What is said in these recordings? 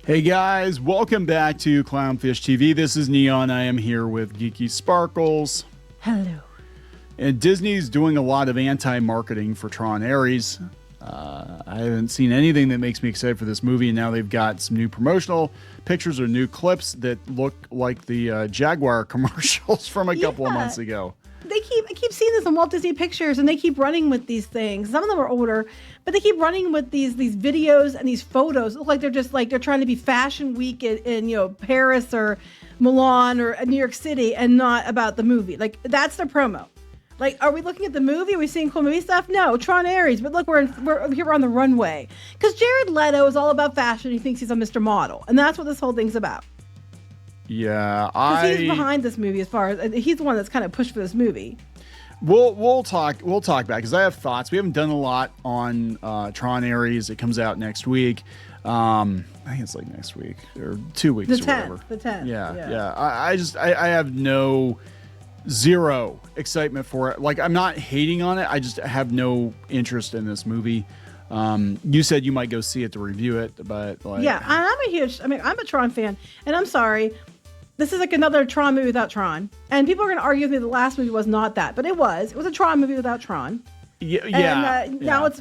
Hey guys, welcome back to Clownfish TV. This is Kneon. I am here with Geeky Sparkles. Hello. And Disney's doing a lot of anti-marketing for Tron Ares. I haven't seen anything that makes me excited for this movie, and now they've got some new promotional pictures or new clips that look like the Jaguar commercials from a couple of months ago. I keep seeing this on Walt Disney Pictures, and they keep running with these things. Some of them are older, but they keep running with these videos and these photos. It looks like they're trying to be Fashion Week in Paris or Milan or New York City, and not about the movie. Like, that's their promo. Like, are we looking at the movie? Are we seeing cool movie stuff? No, Tron Ares. But look, we're here on the runway. Because Jared Leto is all about fashion. He thinks he's a Mr. Model, and that's what this whole thing's about. Yeah, he's behind this movie as far as he's the one that's kind of pushed for this movie. We'll talk back because I have thoughts. We haven't done a lot on Tron Ares. It comes out next week. I think it's like next week or 2 weeks. The 10th. Whatever. The 10th. Yeah. I have zero excitement for it. Like, I'm not hating on it. I just have no interest in this movie. You said you might go see it to review it, but like, yeah, I'm a Tron fan, and I'm sorry. This is like another Tron movie without Tron. And people are going to argue with me the last movie was not that, but it was. It was a Tron movie without Tron. Now it's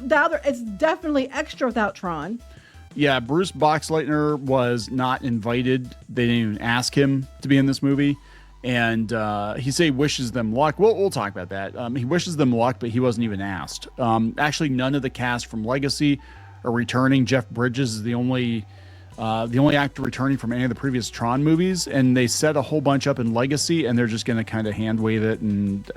definitely extra without Tron. Yeah, Bruce Boxleitner was not invited. They didn't even ask him to be in this movie. And he said he wishes them luck. We'll talk about that. He wishes them luck, but he wasn't even asked. Actually, none of the cast from Legacy are returning. Jeff Bridges is the only actor returning from any of the previous Tron movies, and they set a whole bunch up in Legacy, and they're just going to kind of hand wave it. And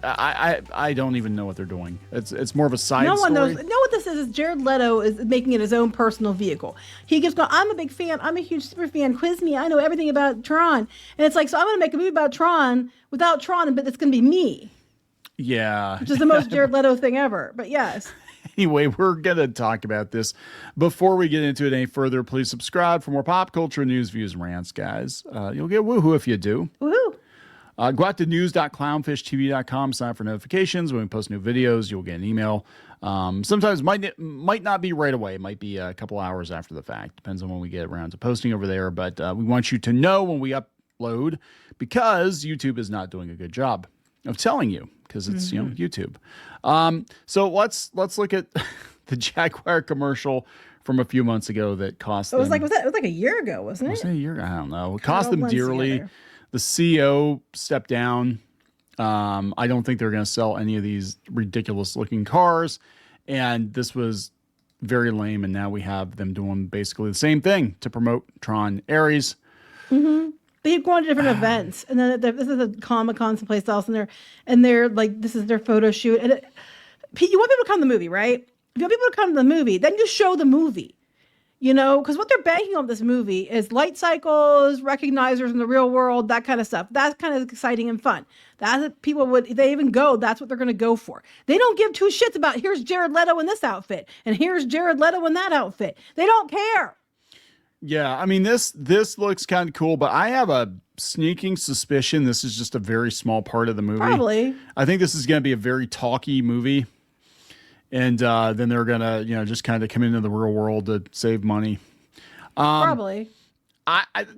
I don't even know what they're doing. It's more of a side story. No one knows. Know what this is Jared Leto is making it his own personal vehicle. He keeps going, I'm a big fan. I'm a huge super fan. Quiz me. I know everything about Tron. And it's like, so I'm going to make a movie about Tron without Tron, but it's going to be me. Yeah. Which is the most Jared Leto thing ever. But yes. Anyway, we're going to talk about this. Before we get into it any further, please subscribe for more pop culture news, views, and rants, guys. You'll get woohoo if you do. Woohoo. Go out to news.clownfishtv.com, sign up for notifications. When we post new videos, you'll get an email. Sometimes might not be right away. It might be a couple hours after the fact. Depends on when we get around to posting over there. But we want you to know when we upload, because YouTube is not doing a good job of telling you, because it's YouTube. So let's look at the Jaguar commercial from a few months ago that cost. It was like a year ago, wasn't it? Was it a year? I don't know. It cost them dearly. Together. The CEO stepped down. I don't think they're going to sell any of these ridiculous looking cars, and this was very lame. And now we have them doing basically the same thing to promote Tron Ares. Mm-hmm. They keep going to different events, and then this is a Comic-Con someplace else, and they're like, this is their photo shoot. And you want people to come to the movie, right? If you want people to come to the movie, then you show the movie, because what they're banking on this movie is light cycles, recognizers in the real world, that kind of stuff. That's kind of exciting and fun. That's what people if they even go, that's what they're going to go for. They don't give two shits about here's Jared Leto in this outfit, and here's Jared Leto in that outfit. They don't care. Yeah, I mean, this looks kind of cool, but I have a sneaking suspicion this is just a very small part of the movie. Probably. I think this is going to be a very talky movie, and then they're going to, just kind of come into the real world to save money. Probably.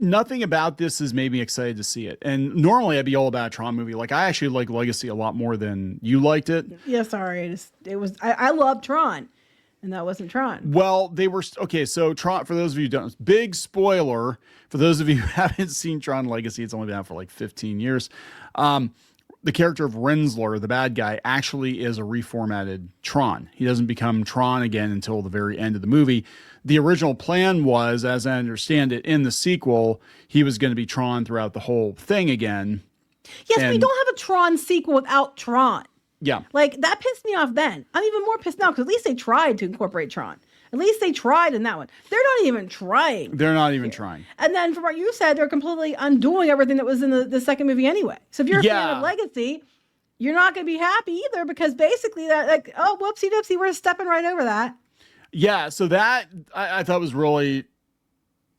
Nothing about this has made me excited to see it. And normally I'd be all about a Tron movie. Like, I actually like Legacy a lot more than you liked it. Yeah, sorry. I love Tron. And that wasn't Tron. Well, they were okay. So Tron, for those of you who don't, big spoiler for those of you who haven't seen Tron Legacy, it's only been out for like 15 years. The character of Renzler, the bad guy, actually is a reformatted Tron. He doesn't become Tron again until the very end of the movie. The original plan was, as I understand it, in the sequel, he was going to be Tron throughout the whole thing again. Yes, but we don't have a Tron sequel without Tron. Yeah. Like, that pissed me off then. I'm even more pissed now because at least they tried to incorporate Tron. At least they tried in that one. They're not even trying. They're not even trying. And then from what you said, they're completely undoing everything that was in the second movie anyway. So if you're a fan of Legacy, you're not going to be happy either because basically that, like, oh, whoopsie doopsie, we're stepping right over that. Yeah, so that I thought was really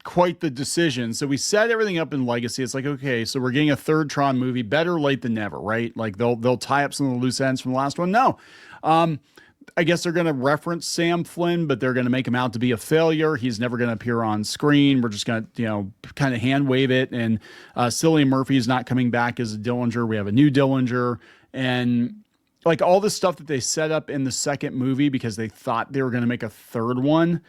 quite the decision. So we set everything up in Legacy. It's like, okay, so we're getting a third Tron movie. Better late than never, right? Like they'll tie up some of the loose ends from the last one. No. I guess they're going to reference Sam Flynn, but they're going to make him out to be a failure. He's never going to appear on screen. We're just going to, kind of hand wave it. And Cillian Murphy is not coming back as a Dillinger. We have a new Dillinger. And like all the stuff that they set up in the second movie because they thought they were going to make a third one,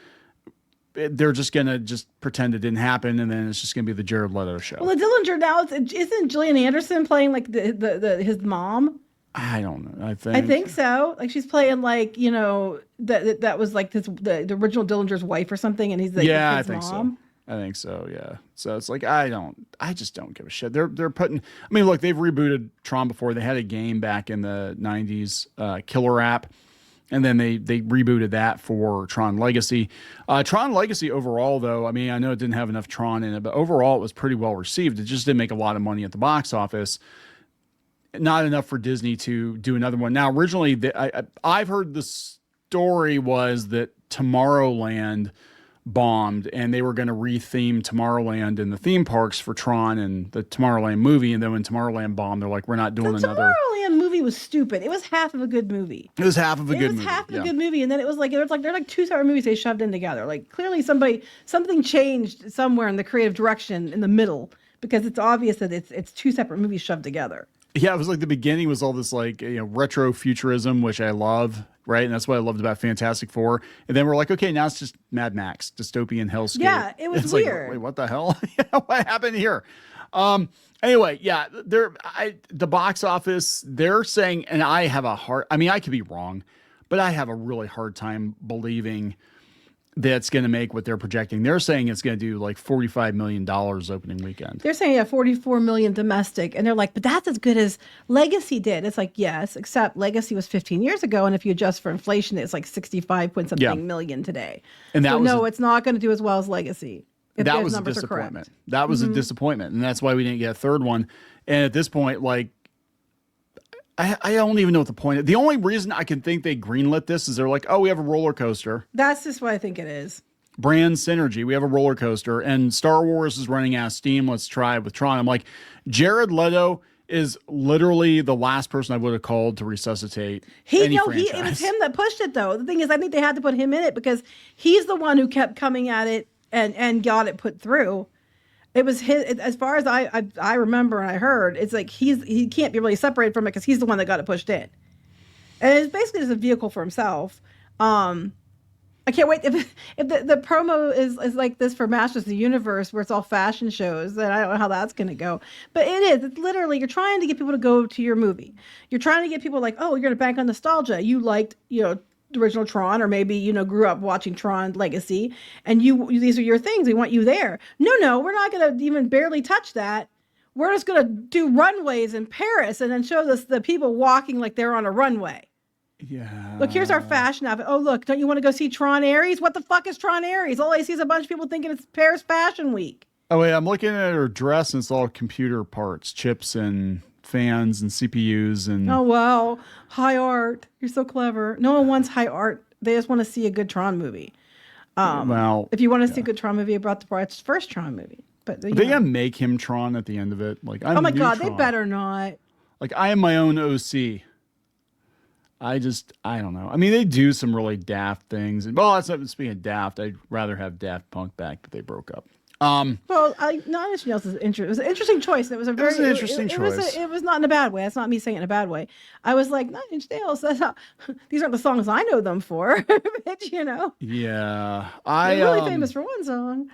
they're just going to just pretend it didn't happen. And then it's just going to be the Jared Leto show. Well, the Dillinger now, isn't Gillian Anderson playing like his mom? I don't know. I think so. Like she's playing like, that was like the original Dillinger's wife or something. And he's like, yeah, his I think mom. so. I think so. Yeah. So it's like, I just don't give a shit. They're putting, I mean, look, they've rebooted Tron before. They had a game back in the 90s, Killer App. And then they rebooted that for Tron Legacy. Tron Legacy overall, though, I mean, I know it didn't have enough Tron in it, but overall it was pretty well received. It just didn't make a lot of money at the box office. Not enough for Disney to do another one. Now, originally, I've heard the story was that Tomorrowland bombed, and they were going to retheme Tomorrowland in the theme parks for Tron and the Tomorrowland movie. And then when Tomorrowland bombed, they're like, we're not doing another. Tomorrowland movie was stupid. It was half of a good movie. It was half of a good movie. Half of a good movie, and then they're like two separate movies they shoved in together. Like clearly something changed somewhere in the creative direction in the middle because it's obvious that it's two separate movies shoved together. Yeah, it was like the beginning was all this like retro futurism, which I love, right? And that's what I loved about Fantastic Four. And then we're like, okay, now it's just Mad Max, dystopian hellscape. Yeah, it was weird. Like, wait, what the hell? What happened here? Anyway, yeah, the box office, they're saying, and I have I could be wrong, but I have a really hard time believing that's going to make what they're projecting. They're saying it's going to do like $45 million opening weekend. They're saying 44 million domestic, and they're like, but that's as good as Legacy did. It's like, yes, except Legacy was 15 years ago, and if you adjust for inflation, it's like 65 point something million today. And it's not going to do as well as Legacy. If that those was a numbers are disappointment. correct. That was a disappointment, and that's why we didn't get a third one. And at this point, like, I don't even know what the point is. The only reason I can think they greenlit this is they're like, oh, we have a roller coaster. That's just what I think it is. Brand synergy. We have a roller coaster, and Star Wars is running out of steam. Let's try it with Tron. I'm like, Jared Leto is literally the last person I would have called to resuscitate any franchise. It was him that pushed it, though. The thing is, I think they had to put him in it because he's the one who kept coming at it and got it put through. It was his, as far as I remember and I heard, it's like he can't be really separated from it because he's the one that got it pushed in. And it's basically just a vehicle for himself. I can't wait if the promo is like this for Masters of the Universe where it's all fashion shows, then I don't know how that's going to go. But it is. It's literally, you're trying to get people to go to your movie. You're trying to get people like, oh, you're going to bank on nostalgia. You liked, the original Tron, or maybe, grew up watching Tron Legacy, and these are your things. We want you there. No, we're not going to even barely touch that. We're just going to do runways in Paris and then show the people walking like they're on a runway. Yeah. Look, here's our fashion outfit. Oh, look, don't you want to go see Tron Ares? What the fuck is Tron Ares? All I see is a bunch of people thinking it's Paris Fashion Week. Oh, wait, I'm looking at her dress, and it's all computer parts, chips and fans and CPUs. And oh, wow. High art. You're so clever. No one wants high art. They just want to see a good Tron movie. If you want to see a good Tron movie, I brought the first Tron movie. But they gonna make him Tron at the end of it. Like, I'm oh my God, Tron. They better not. Like, I am my own OC. I don't know. I mean, they do some really daft things. And, well, that's not speaking of daft. I'd rather have Daft Punk back, but they broke up. Nine Inch Nails it was an interesting choice. It was an interesting choice. It was not in a bad way. That's not me saying it in a bad way. I was like, 9 Inch Nails. These aren't the songs I know them for. But, Yeah, they're really famous for one song.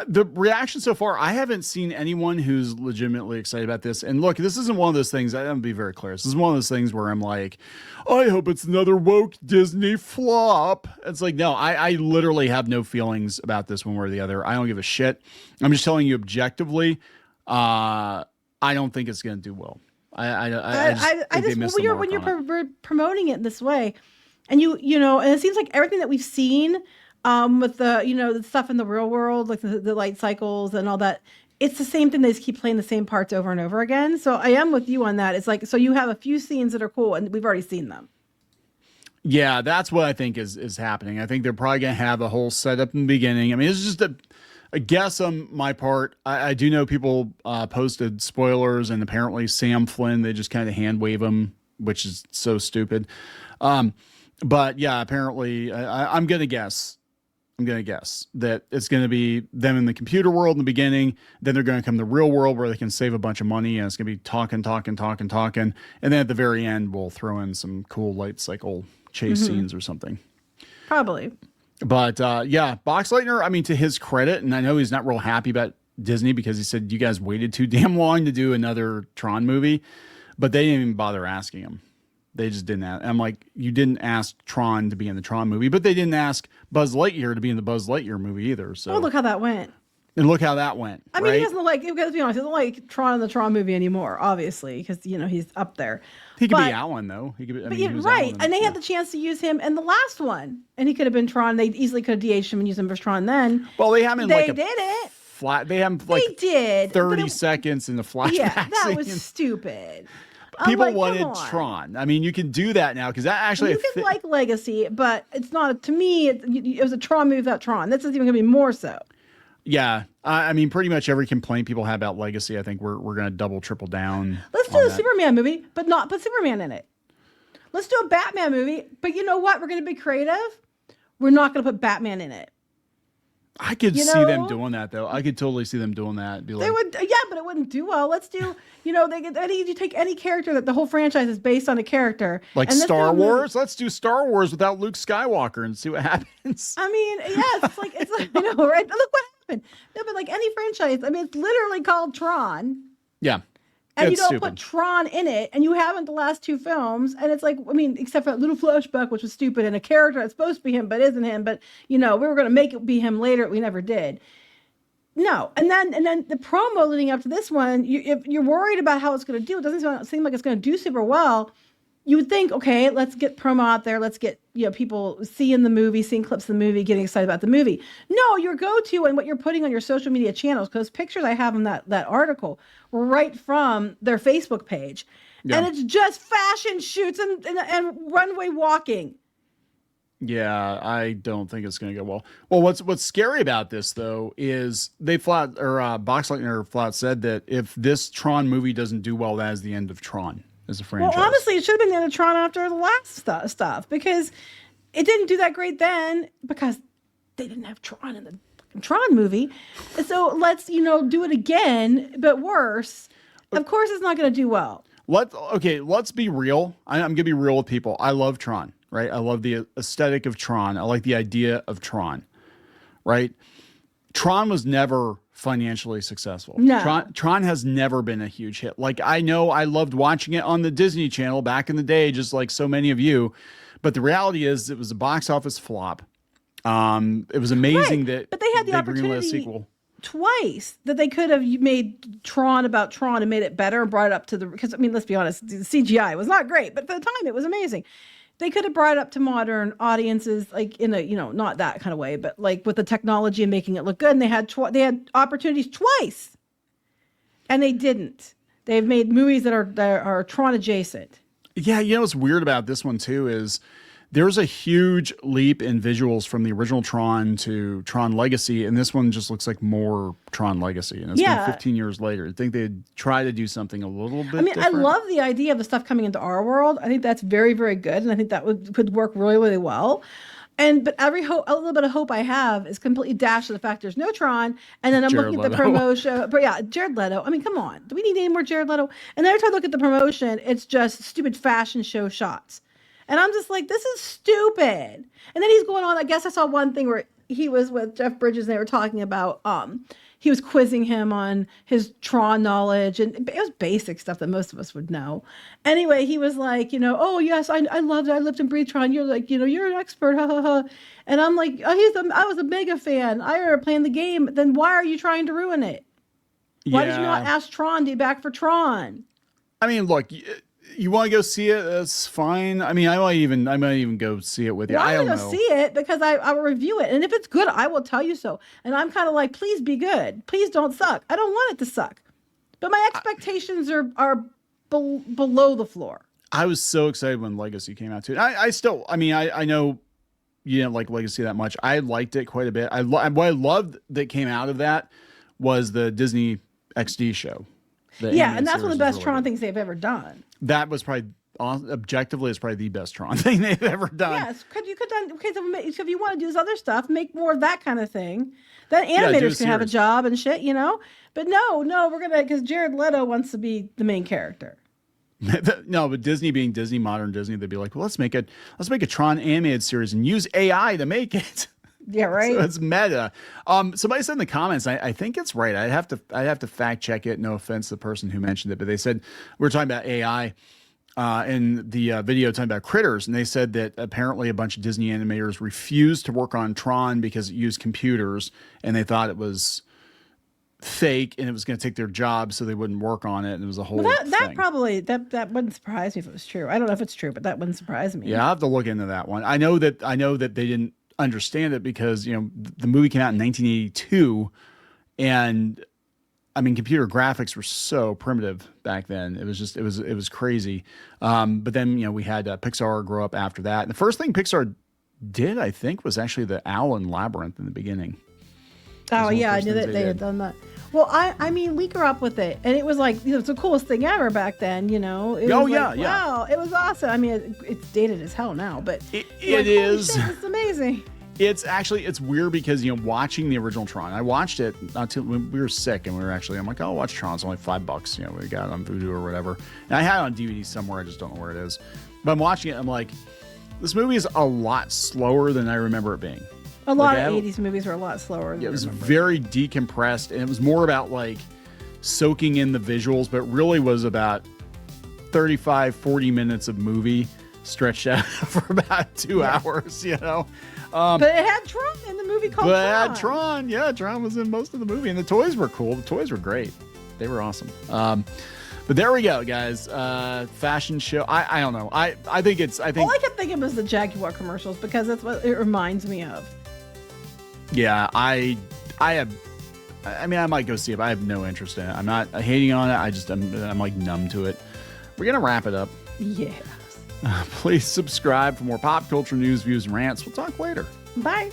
The reaction so far, I haven't seen anyone who's legitimately excited about this. And look, this isn't one of those things, I'm going to be very clear. This is one of those things where I'm like, I hope it's another woke Disney flop. It's like, no, I literally have no feelings about this one way or the other. I don't give a shit. I'm just telling you objectively, I don't think it's going to do well. When you're promoting it this way, and and it seems like everything that we've seen with the stuff in the real world, like the light cycles and all that, it's the same thing. They just keep playing the same parts over and over again. So I am with you on that. It's like, so you have a few scenes that are cool and we've already seen them. Yeah, that's what I think is happening. I think they're probably going to have a whole setup in the beginning. I mean, it's just a guess on my part. I do know people posted spoilers, and apparently Sam Flynn, they just kind of hand wave him, which is so stupid. But yeah, apparently, I'm gonna guess. I'm gonna guess that it's gonna be them in the computer world in the beginning. Then they're gonna come to the real world where they can save a bunch of money, and it's gonna be talking, and then at the very end, we'll throw in some cool light cycle chase scenes or something. Probably. But yeah, Box Lightner. I mean, to his credit, and I know he's not real happy about Disney because he said you guys waited too damn long to do another Tron movie, but they didn't even bother asking him. They just didn't ask. I'm like, you didn't ask Tron to be in the Tron movie, but they didn't ask Buzz Lightyear to be in the Buzz Lightyear movie either. So Oh, look how that went. and look how that went. I mean, right? he doesn't look like, let's be honest, he doesn't like Tron in the Tron movie anymore, obviously, because, he's up there. He could be Alan, though. He could be, I mean, he was right. Alan And they had the chance to use him in the last one. And he could have been Tron. They easily could have de-aged him and used him as Tron then. Well, they have him in They like did it. flat. They have him like They did. 30 seconds in the flashback. Yeah, that was scene. stupid. People like, wanted come on. Tron. I mean, you can do that now because that actually. You can like Legacy, but it's not, to me, it was a Tron movie without Tron. This is even going to be more so. Yeah, I mean, pretty much every complaint people have about Legacy, I think we're going to double, triple down. Let's do a Superman movie, but not put Superman in it. Let's do a Batman movie, but you know what? We're going to be creative. We're not going to put Batman in it. I could see them doing that, though. I could totally see them doing that. Be like, They would, yeah, but it wouldn't do well. Let's do, you take any character that the whole franchise is based on a character. like and Star Wars. Let's do Star Wars without Luke Skywalker and see what happens. I mean, yes, it's like right? Look what happened. No, but like any franchise, I mean, it's literally called Tron. Yeah. And It's you don't stupid. put Tron in it, and you haven't the last two films, and it's like, I mean, except for that little flashback, which was stupid, and a character that's supposed to be him but isn't him, but we were going to make it be him later, we never did. No, and then the promo leading up to this one, if you're worried about how it's going to do, it doesn't seem like it's going to do super well. You would think, okay, let's get promo out there. Let's get people seeing the movie, seeing clips of the movie, getting excited about the movie. No, your go-to and what you're putting on your social media channels, because pictures I have in that article were right from their Facebook page, and it's just fashion shoots and runway walking. Yeah, I don't think it's going to go well. Well, what's scary about this though is Box Lightner flat said that if this Tron movie doesn't do well, that is the end of Tron as a franchise. Well, honestly, it should have been the end of Tron after the last stuff because it didn't do that great then because they didn't have Tron in the fucking Tron movie. So let's do it again, but worse. Of course, it's not going to do well. Let's be real. I'm gonna be real with people. I love Tron, right? I love the aesthetic of Tron. I like the idea of Tron, right? Tron was never financially successful. No. Tron has never been a huge hit. Like, I know I loved watching it on the Disney Channel back in the day, just like so many of you. But the reality is it was a box office flop. It was amazing that but they had the greenlit a opportunity sequel. Twice that they could have made Tron about Tron and made it better and brought it up to because I mean, let's be honest, the CGI was not great, but for the time it was amazing. They could have brought it up to modern audiences, like in a not that kind of way, but like with the technology and making it look good. And they had opportunities twice, and they didn't. They've made movies that are Tron adjacent. Yeah, what's weird about this one too is there's a huge leap in visuals from the original Tron to Tron Legacy, and this one just looks like more Tron Legacy. And it's been 15 years later. I think they'd try to do something a little bit different. I love the idea of the stuff coming into our world. I think that's very, very good, and I think that could work really, really well. But a little bit of hope I have is completely dashed to the fact there's no Tron, and then I'm looking at the promotion. But yeah, Jared Leto. I mean, come on, do we need any more Jared Leto? And then every time I look at the promotion, it's just stupid fashion show shots. And I'm just like, this is stupid. And then he's going on, I guess I saw one thing where he was with Jeff Bridges and they were talking about, he was quizzing him on his Tron knowledge. And it was basic stuff that most of us would know. Anyway, he was like, oh yes, I loved it. I lived and breathed Tron. You're like, you're an expert. Ha ha ha. And I'm like, I was a mega fan. I remember playing the game. Then why are you trying to ruin it? Why did you not ask Tron to be back for Tron? I mean, look, you want to go see it? That's fine. I mean, I might even go see it with you. I don't know. Go see it because I will review it, and if it's good, I will tell you so. And I'm kind of like, please be good. Please don't suck. I don't want it to suck, but my expectations are below the floor. I was so excited when Legacy came out too. I know you didn't like Legacy that much. I liked it quite a bit. What I loved that came out of that was the Disney XD show. And that's one of the best Tron things they've ever done. That was probably, objectively, it's probably the best Tron thing they've ever done. Yes, you could done. Okay, so if you want to do this other stuff, make more of that kind of thing. Then do a animators can have a series. job and shit, you know. But no, we're gonna because Jared Leto wants to be the main character. No, but Disney being Disney, modern Disney, they'd be like, well, let's make a Tron animated series and use AI to make it. Yeah, right. So it's meta. Somebody said in the comments, I think it's right. I'd have to fact check it. No offense to the person who mentioned it, but they said we're talking about AI in the video talking about critters, and they said that apparently a bunch of Disney animators refused to work on Tron because it used computers, and they thought it was fake and it was going to take their job, so they wouldn't work on it. And it was a whole that thing. probably that wouldn't surprise me if it was true. I don't know if it's true, but that wouldn't surprise me. Yeah, I'll have to look into that one. I know that they didn't understand it because, you know, the movie came out in 1982, and I mean, computer graphics were so primitive back then. It was crazy. But then, you know, we had Pixar grow up after that. And the first thing Pixar did, I think, was actually the Owl in Labyrinth in the beginning. Oh yeah, I knew that they had done that. Well, I mean, we grew up with it, and it was like, you know, it's the coolest thing ever back then. You know, it was like, wow, it was awesome. I mean, it's dated as hell now, but it like, is. holy shit, it's amazing. It's weird because, you know, watching the original Tron, I watched it not too when we were sick, and I'm like, oh, I'll watch Tron. It's only $5. You know, we got it on Vudu or whatever. And I had it on DVD somewhere. I just don't know where it is. But I'm watching it. I'm like, this movie is a lot slower than I remember it being. A lot of 80s movies were a lot slower. It was very decompressed, and it was more about like soaking in the visuals, but really was about 35-40 minutes of movie stretched out for about 2 hours, you know. But it had Tron in the movie called Tron. But it had Tron. Yeah, Tron was in most of the movie, and the toys were cool. The toys were great. They were awesome. But there we go, guys. Fashion show. I don't know. I think all I kept thinking was the Jaguar commercials because that's what it reminds me of. Yeah, I mean, I might go see it, but I have no interest in it. I'm not hating on it. I'm like numb to it. We're gonna wrap it up. Yes. Please subscribe for more pop culture news, views, and rants. We'll talk later. Bye.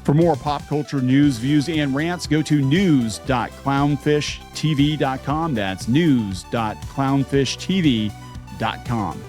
For more pop culture news, views, and rants, go to news.clownfishtv.com. That's news.clownfishtv.com.